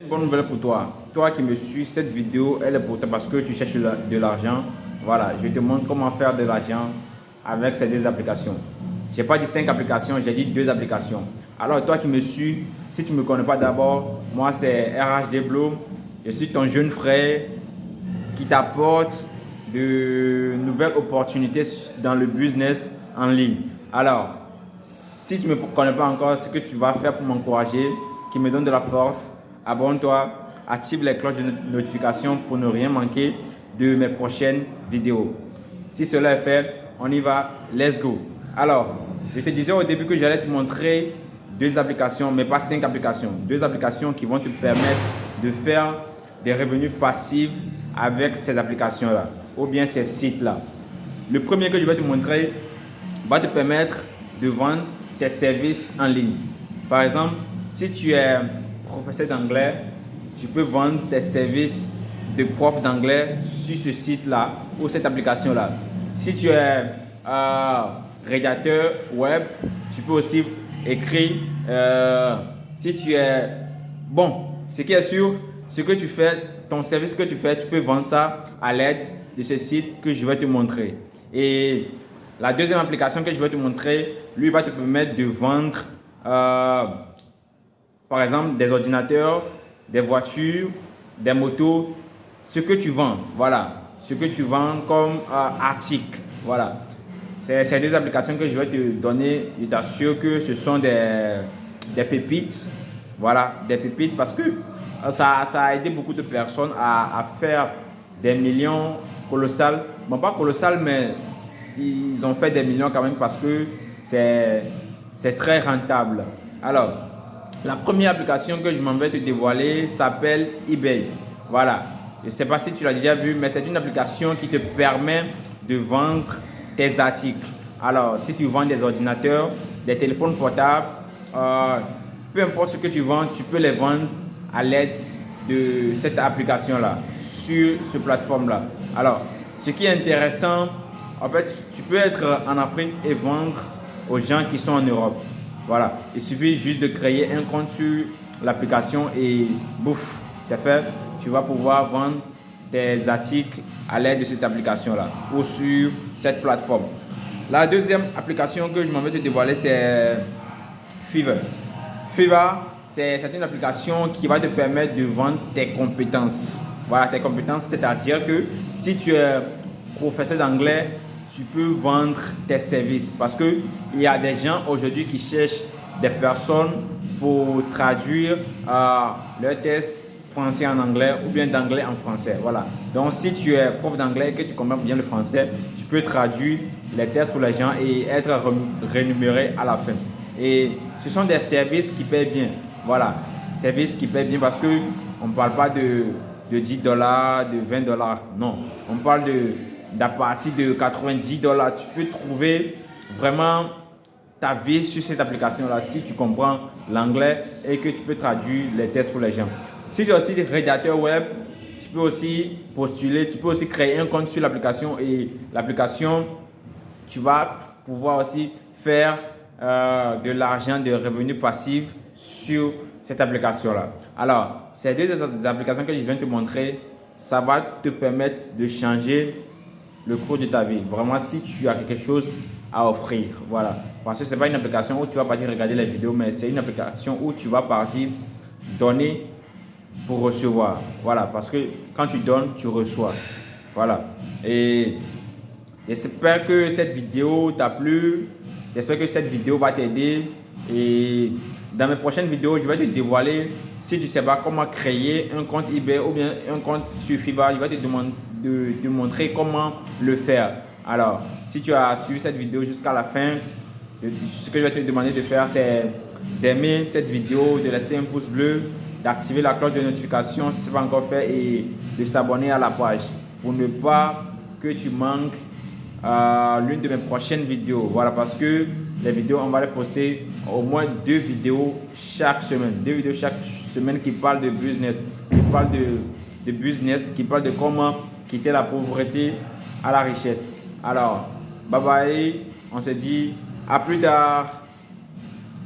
Bonne nouvelle pour toi. Toi qui me suis, cette vidéo, elle est pour toi parce que tu cherches de l'argent. Voilà, je te montre comment faire de l'argent avec ces deux applications. Je n'ai pas dit 5 applications, j'ai dit 2 applications. Alors, toi qui me suis, si tu ne me connais pas d'abord, moi c'est RHD Bloom. Je suis ton jeune frère qui t'apporte de nouvelles opportunités dans le business en ligne. Alors, si tu ne me connais pas encore, ce que tu vas faire pour m'encourager, qui me donne de la force, abonne-toi, active les cloches de notification pour ne rien manquer de mes prochaines vidéos. Si cela est fait, on y va, let's go. Alors, je te disais au début que j'allais te montrer 2 applications, mais pas 5 applications. 2 applications qui vont te permettre de faire des revenus passifs avec ces applications-là ou bien ces sites-là. Le premier que je vais te montrer va te permettre de vendre tes services en ligne. Par exemple, si tu es professeur d'anglais, tu peux vendre tes services de prof d'anglais sur ce site-là ou cette application-là. Si tu es rédacteur web, tu peux aussi écrire. Si tu es... Bon, ce qui est sûr, ce que tu fais, ton service que tu fais, tu peux vendre ça à l'aide de ce site que je vais te montrer. Et la deuxième application que je vais te montrer, lui va te permettre de vendre, par exemple, des ordinateurs, des voitures, des motos, ce que tu vends. Voilà, ce que tu vends comme article. Voilà. C'est ces 2 applications que je vais te donner. Je t'assure que ce sont des pépites. Voilà, des pépites parce que ça a aidé beaucoup de personnes à faire des millions colossales. Bon, pas colossales, mais ils ont fait des millions quand même parce que c'est très rentable. Alors, la première application que je m'en vais te dévoiler s'appelle eBay. Voilà, je ne sais pas si tu l'as déjà vu, mais c'est une application qui te permet de vendre tes articles. Alors, si tu vends des ordinateurs, des téléphones portables, peu importe ce que tu vends, tu peux les vendre à l'aide de cette application-là, sur ce plateforme-là. Alors, ce qui est intéressant, en fait, tu peux être en Afrique et vendre aux gens qui sont en Europe. Voilà, il suffit juste de créer un compte sur l'application et bouf, c'est fait. Tu vas pouvoir vendre tes articles à l'aide de cette application-là ou sur cette plateforme. La deuxième application que je m'en vais te dévoiler, c'est Fiverr. Fiverr, c'est une application qui va te permettre de vendre tes compétences. Voilà, tes compétences, c'est-à-dire que si tu es professeur d'anglais, tu peux vendre tes services parce qu'il y a des gens aujourd'hui qui cherchent des personnes pour traduire leurs tests français en anglais ou bien d'anglais en français. Voilà. Donc, si tu es prof d'anglais et que tu comprends bien le français, tu peux traduire les tests pour les gens et être rémunéré à la fin. Et ce sont des services qui paient bien. Voilà, services qui paient bien parce qu'on ne parle pas de 10 dollars, de 20 dollars. Non, on parle d'à partir de 90 dollars. Tu peux trouver vraiment ta vie sur cette application-là si tu comprends l'anglais et que tu peux traduire les tests pour les gens. Si tu es aussi rédacteur web, tu peux aussi postuler, tu peux aussi créer un compte sur l'application et l'application, tu vas pouvoir aussi faire de l'argent, de revenus passifs sur cette application-là. Alors, ces 2 applications que je viens de te montrer, ça va te permettre de changer le cours de ta vie. Vraiment, si tu as quelque chose à offrir, voilà. Parce que ce n'est pas une application où tu vas partir regarder les vidéos, mais c'est une application où tu vas partir donner pour recevoir. Voilà, parce que quand tu donnes, tu reçois. Voilà. Et j'espère que cette vidéo t'a plu. J'espère que cette vidéo va t'aider. Et dans mes prochaines vidéos, je vais te dévoiler, si tu ne sais pas comment créer un compte eBay ou bien un compte sur Fiverr, je vais te demander de te montrer comment le faire. Alors, si tu as suivi cette vidéo jusqu'à la fin, ce que je vais te demander de faire, c'est d'aimer cette vidéo, de laisser un pouce bleu, d'activer la cloche de notification si ce n'est pas encore fait et de s'abonner à la page pour ne pas que tu manques l'une de mes prochaines vidéos. Voilà, parce que les vidéos, on va les poster au moins 2 vidéos chaque semaine. 2 vidéos chaque semaine qui parlent de business, qui parlent de comment quitter la pauvreté à la richesse. Alors, bye bye, on se dit à plus tard.